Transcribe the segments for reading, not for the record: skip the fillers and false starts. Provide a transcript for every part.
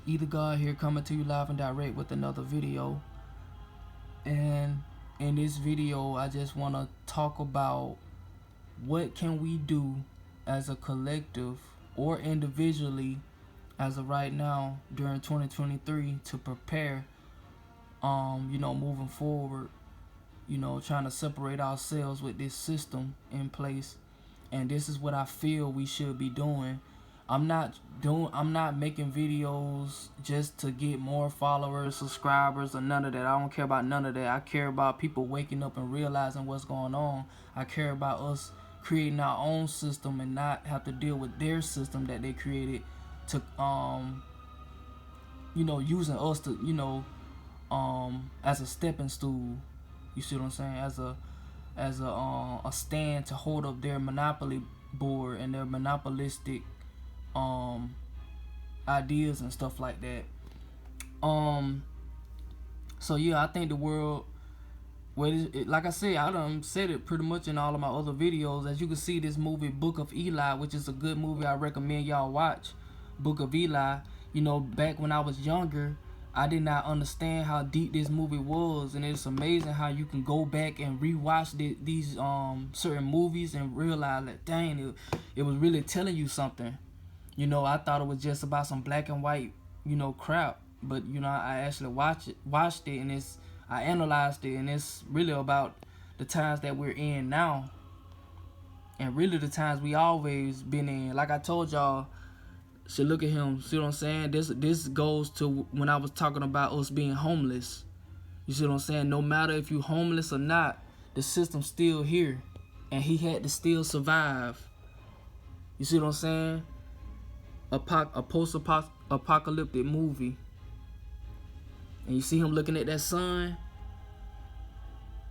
Either God here, coming to you live and direct with another video. And in this video, I just want to talk about what can we do as a collective or individually as of right now during 2023 to prepare, moving forward, trying to separate ourselves with this system in place. And this is what I feel we should be doing. I'm not making videos just to get more followers, subscribers, or none of that. I don't care about none of that. I care about people waking up and realizing what's going on. I care about us creating our own system and not have to deal with their system that they created to using us to as a stepping stool. You see what I'm saying? As a stand to hold up their monopoly board and their monopolistic ideas and stuff like that. So yeah, I think the world, like I said, I done said it pretty much in all of my other videos. As you can see, this movie Book of Eli, which is a good movie, I recommend y'all watch. Book of Eli. Back when I was younger, I did not understand how deep this movie was, and it's amazing how you can go back and rewatch these certain movies and realize that dang, it was really telling you something. I thought it was just about some black and white, crap. But I actually watched it, and I analyzed it, and it's really about the times that we're in now, and really the times we always been in. Like I told y'all, so look at him. See what I'm saying? This goes to when I was talking about us being homeless. You see what I'm saying? No matter if you homeless or not, the system's still here, and he had to still survive. You see what I'm saying? A post-apocalyptic movie, and you see him looking at that sun.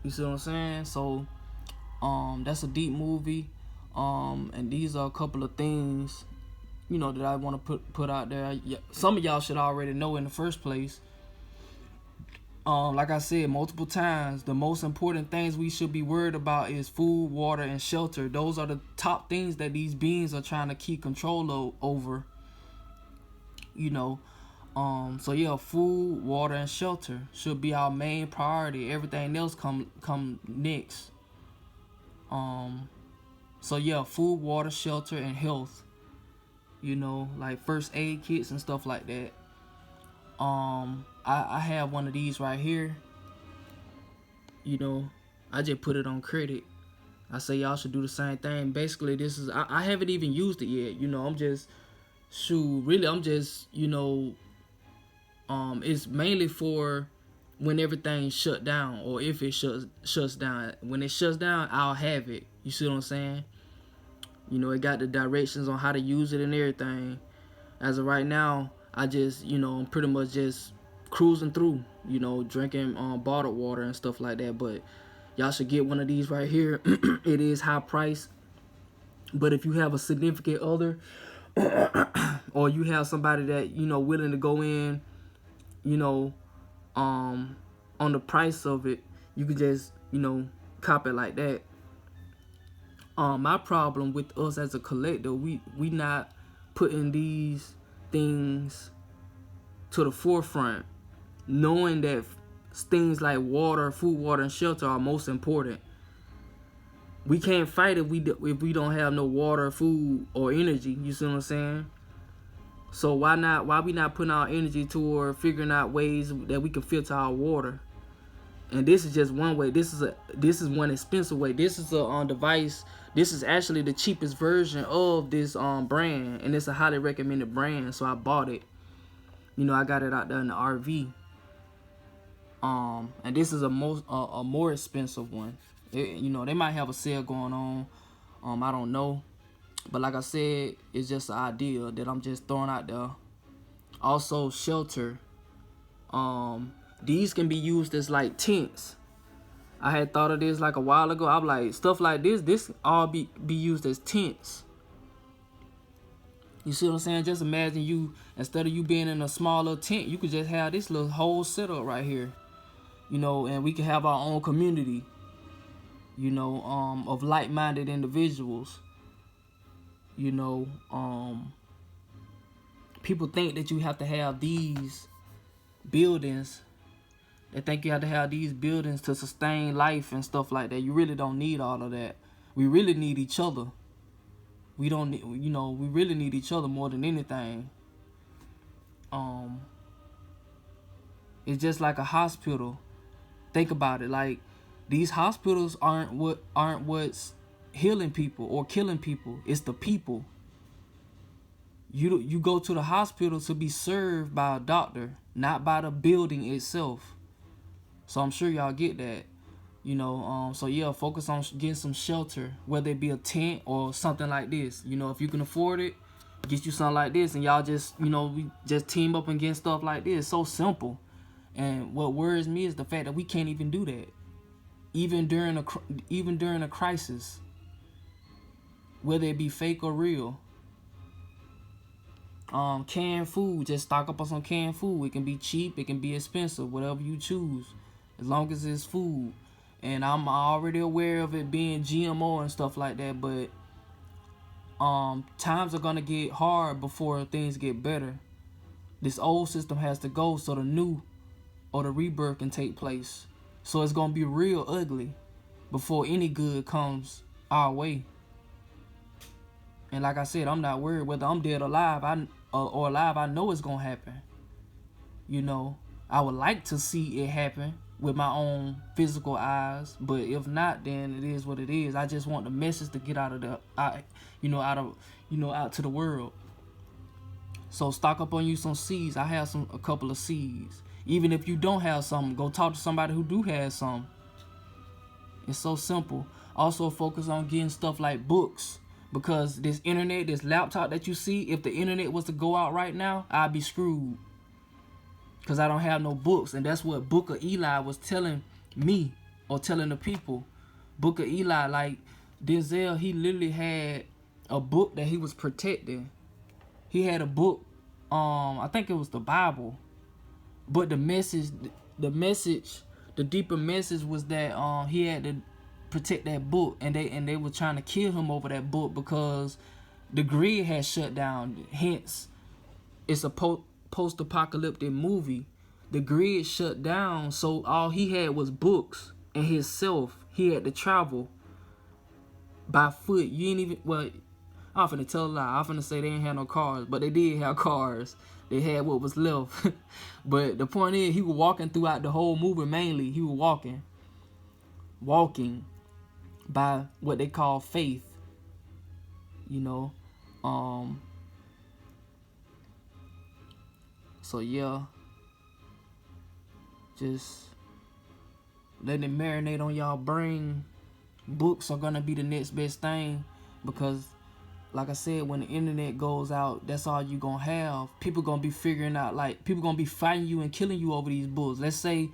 You see what I'm saying? So that's a deep movie, and these are a couple of things that I want to put out there. Some of y'all should already know in the first place. Like I said multiple times, the most important things we should be worried about is food, water, and shelter. Those are the top things that these beings are trying to keep control over. So yeah, food, water, and shelter should be our main priority. Everything else come next. So yeah, food, water, shelter, and health. Like first aid kits and stuff like that. I have one of these right here. I just put it on credit. I say y'all should do the same thing. Basically, this is I haven't even used it yet. I'm just it's mainly for when everything shut down, or if it shuts down. When it shuts down, I'll have it. You see what I'm saying? It got the directions on how to use it and everything. As of right now, I just, I'm pretty much just cruising through, drinking bottled water and stuff like that. But y'all should get one of these right here. It is high price, but if you have a significant other, or you have somebody that willing to go in, on the price of it, you could just cop it like that. My problem with us as a collector, we not putting these things to the forefront, knowing that things like water, food, water, and shelter are most important. We can't fight if we don't have no water, food, or energy. You see what I'm saying? So why we not putting our energy toward figuring out ways that we can filter our water? And this is just one way. This is one expensive way. This is a device. This is actually the cheapest version of this brand, and it's a highly recommended brand. So I bought it. I got it out there in the RV. And this is a more expensive one. They might have a sale going on. I don't know, but like I said, it's just an idea that I'm just throwing out there. Also, shelter. These can be used as like tents. I had thought of this like a while ago. I'm like, stuff like this all be used as tents. You see what I'm saying? Just imagine you, instead of you being in a smaller tent, you could just have this little whole setup right here. And we can have our own community, of like-minded individuals, people think that you have to have these buildings. They think you have to have these buildings to sustain life and stuff like that. You really don't need all of that. We really need each other. We don't need, we really need each other more than anything. It's just like a hospital. Think about it. Like, these hospitals aren't what's healing people or killing people. It's the people. You go to the hospital to be served by a doctor, not by the building itself. So I'm sure y'all get that. So yeah, focus on getting some shelter, whether it be a tent or something like this. If you can afford it, get you something like this, and y'all just, we just team up and get stuff like this. It's so simple. And what worries me is the fact that we can't even do that, even during a crisis, whether it be fake or real. Canned food, just stock up on some canned food. It can be cheap, it can be expensive, whatever you choose, as long as it's food. And I'm already aware of it being GMO and stuff like that, but times are gonna get hard before things get better. This old system has to go so the new or the rebirth can take place. So it's gonna be real ugly before any good comes our way. And like I said, I'm not worried whether I'm dead or alive. I know it's gonna happen. I would like to see it happen with my own physical eyes, but if not, then it is what it is. I just want the message to get out to the world. So stock up on you some seeds. I have a couple of seeds. Even if you don't have some, go talk to somebody who do have some. It's so simple. Also focus on getting stuff like books, because this internet, this laptop that you see, if the internet was to go out right now, I'd be screwed, because I don't have no books. And that's what Book of Eli was telling me, or telling the people. Book of Eli, like Denzel, he literally had a book that he was protecting. He had a book, I think it was the Bible, but the deeper message was that he had to protect that book, and they were trying to kill him over that book because the grid had shut down. Hence, it's a post-apocalyptic movie. The grid shut down, so all he had was books and himself. He had to travel by foot. You ain't even, well, I'm finna tell a lie. I'm finna say they ain't had no cars, but they did have cars. They had what was left. But the point is, he was walking throughout the whole movie. Mainly, he was walking by what they call faith. So yeah, just letting it marinate on y'all brain. Books are gonna be the next best thing, because like I said, when the internet goes out, that's all you gonna have. People gonna be figuring out, like, people gonna be fighting you and killing you over these books. Let's say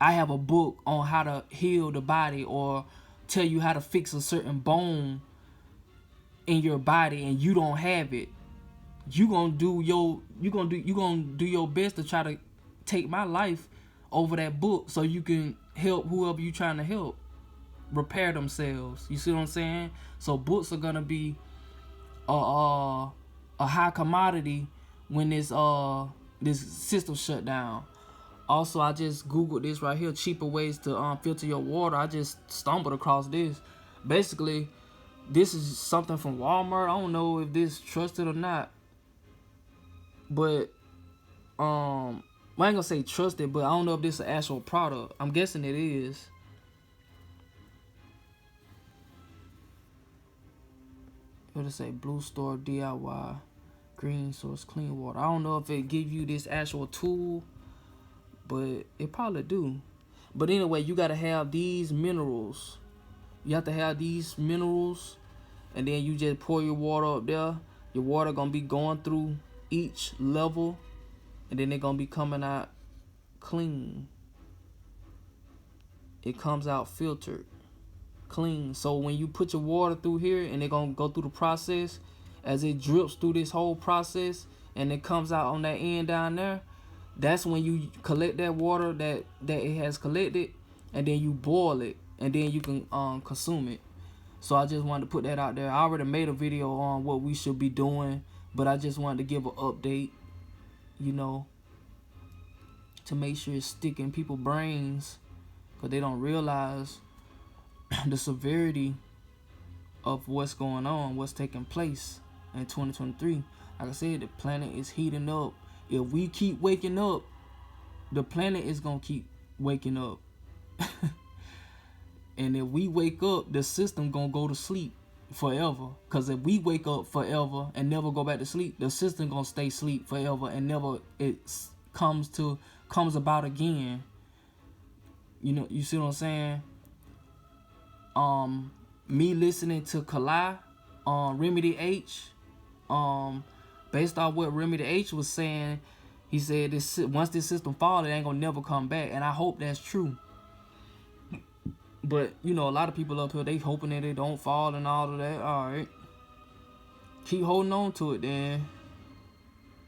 I have a book on how to heal the body, or tell you how to fix a certain bone in your body, and you don't have it. You gonna do your best to try to take my life over that book, so you can help whoever you trying to help repair themselves. You see what I'm saying? So books are gonna be a high commodity when this system shut down. Also, I just googled this right here, cheaper ways to filter your water. I just stumbled across this. Basically, this is something from Walmart. I don't know if this is trusted or not, but I ain't gonna say trusted, but I don't know if this is an actual product. I'm guessing it is. What does it say? Blue Store DIY Green Source Clean Water. I don't know if it give you this actual tool, but it probably do. But anyway, you gotta have these minerals. You have to have these minerals, and then you just pour your water up there. Your water gonna be going through each level, and then they're gonna be coming out clean. It comes out filtered, clean. So when you put your water through here, and they're gonna go through the process, as it drips through this whole process, and it comes out on that end down there, that's when you collect that water that it has collected, and then you boil it, and then you can consume it. So I just wanted to put that out there. I already made a video on what we should be doing, but I just wanted to give an update. you know, to make sure it's sticking people's brains, because they don't realize the severity of what's going on, what's taking place in 2023. Like I said, the planet is heating up. If we keep waking up, the planet is going to keep waking up. And if we wake up, the system going to go to sleep forever. Because if we wake up forever and never go back to sleep, the system going to stay asleep forever and never comes about again. You know, you see what I'm saying? Me listening to Kalai, Remedy H, based off what Remedy H was saying, he said this once this system falls, it ain't gonna never come back, and I hope that's true. But you know, a lot of people up here, they hoping that it don't fall and all of that. All right, keep holding on to it, then.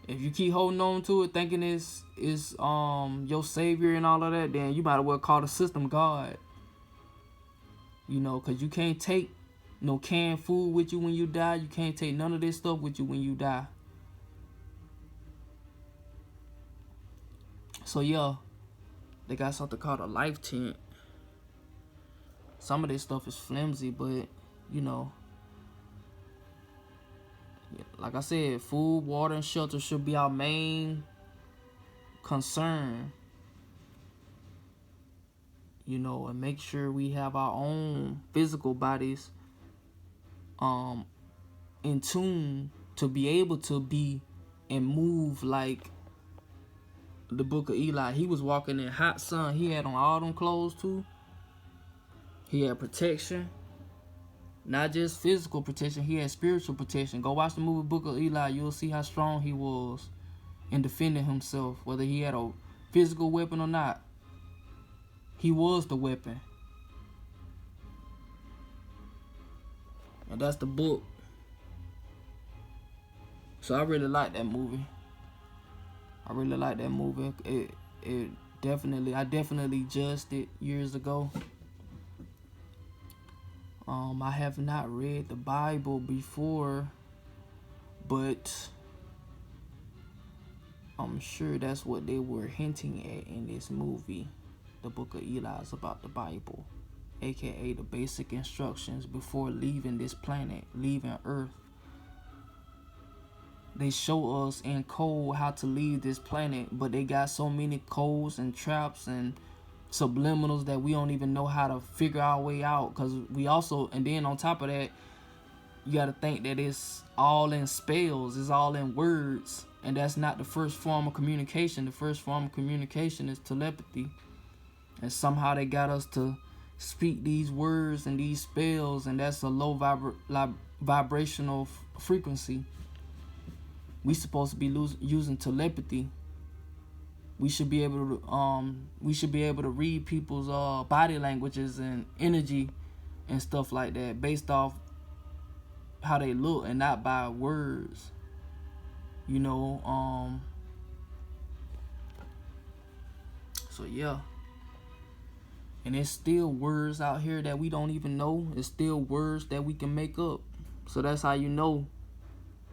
If you keep holding on to it, thinking it's your savior and all of that, then you might as well call the system God. You know, because you can't take no canned food with you when you die. You can't take none of this stuff with you when you die. So, yeah, they got something called a life tent. Some of this stuff is flimsy, but, you know, like I said, food, water, and shelter should be our main concern. You know, and make sure we have our own physical bodies in tune to be able to be and move like the Book of Eli. He was walking in hot sun. He had on all them clothes too. He had protection. Not just physical protection, he had spiritual protection. Go watch the movie Book of Eli. You'll see how strong he was in defending himself, whether he had a physical weapon or not. He was the weapon. And that's the book. So I really like that movie. I definitely judged it years ago. I have not read the Bible before, but I'm sure that's what they were hinting at in this movie. The Book of Eli is about the Bible, aka the basic instructions before leaving this planet, leaving Earth. They show us in code how to leave this planet, but they got so many codes and traps and subliminals that we don't even know how to figure our way out. Because we also, and then on top of that, you got to think that it's all in spells, it's all in words, and that's not the first form of communication. The first form of communication is telepathy. And somehow they got us to speak these words and these spells, and that's a low vibrational frequency. We supposed to be using telepathy. We should be able to read people's body languages and energy and stuff like that based off how they look and not by words. You know, so yeah. And there's still words out here that we don't even know. It's still words that we can make up. So that's how you know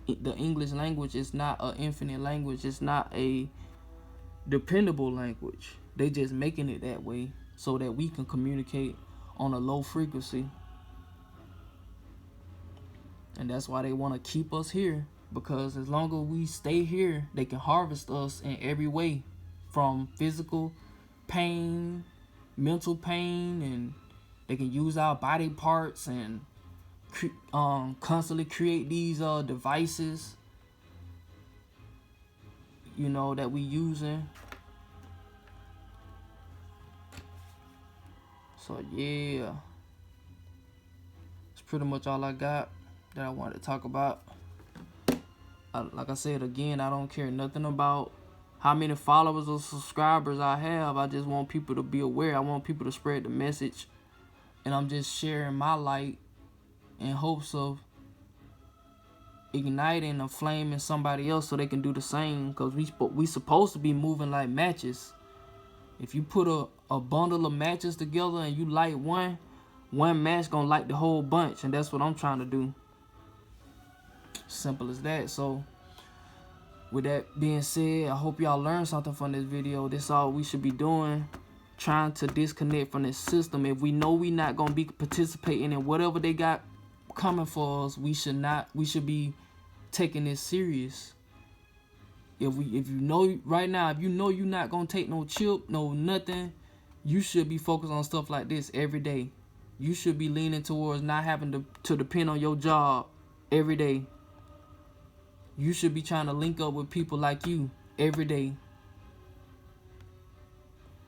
the English language is not an infinite language. It's not a dependable language. They just making it that way so that we can communicate on a low frequency. And that's why they want to keep us here. Because as long as we stay here, they can harvest us in every way. From physical pain, mental pain, and they can use our body parts and constantly create these devices, you know, that we using. So yeah, it's pretty much all I got that I wanted to talk about. Like I said again, I don't care nothing about how many followers or subscribers I have. I just want people to be aware. I want people to spread the message. And I'm just sharing my light in hopes of igniting a flame in somebody else so they can do the same. Because we supposed to be moving like matches. If you put a bundle of matches together and you light one match gonna light the whole bunch. And that's what I'm trying to do. Simple as that. So with that being said, I hope y'all learned something from this video. This all we should be doing. Trying to disconnect from this system. If we know we not gonna be participating in whatever they got coming for us, we should be taking this serious. If you know right now, if you know you're not gonna take no chip, no nothing, you should be focused on stuff like this every day. You should be leaning towards not having to depend on your job every day. You should be trying to link up with people like you every day.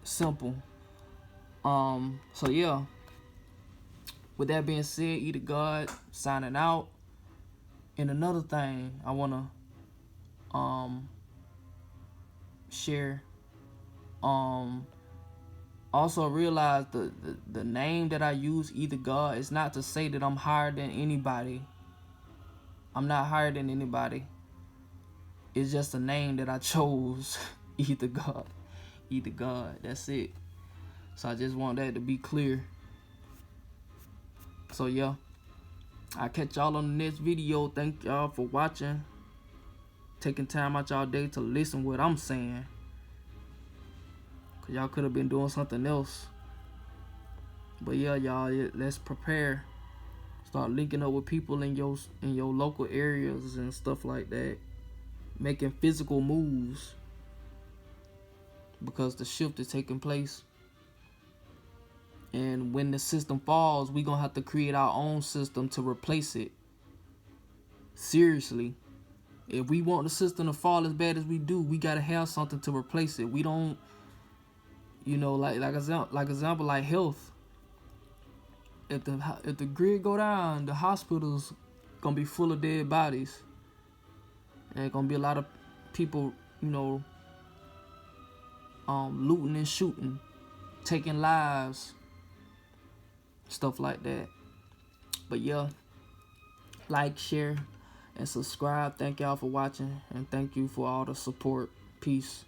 Simple. So yeah. With that being said, Eat of God signing out. And another thing I wanna share. Also realize the name that I use, Eat of God, is not to say that I'm higher than anybody. I'm not higher than anybody. It's just a name that I chose. Eat of God. Eat of God. That's it. So I just want that to be clear. So yeah. I'll catch y'all on the next video. Thank y'all for watching. Taking time out y'all day to listen what I'm saying. Cause y'all could have been doing something else. But yeah, y'all, let's prepare. Start linking up with people in your local areas and stuff like that. Making physical moves. Because the shift is taking place. And when the system falls, we're going to have to create our own system to replace it. Seriously. If we want the system to fall as bad as we do, we got to have something to replace it. We don't, you know, like example, like health. If the grid go down, the hospitals going to be full of dead bodies. And there's going to be a lot of people, you know, looting and shooting, taking lives, stuff like that. But yeah, like, share, and subscribe. Thank y'all for watching, and thank you for all the support. Peace.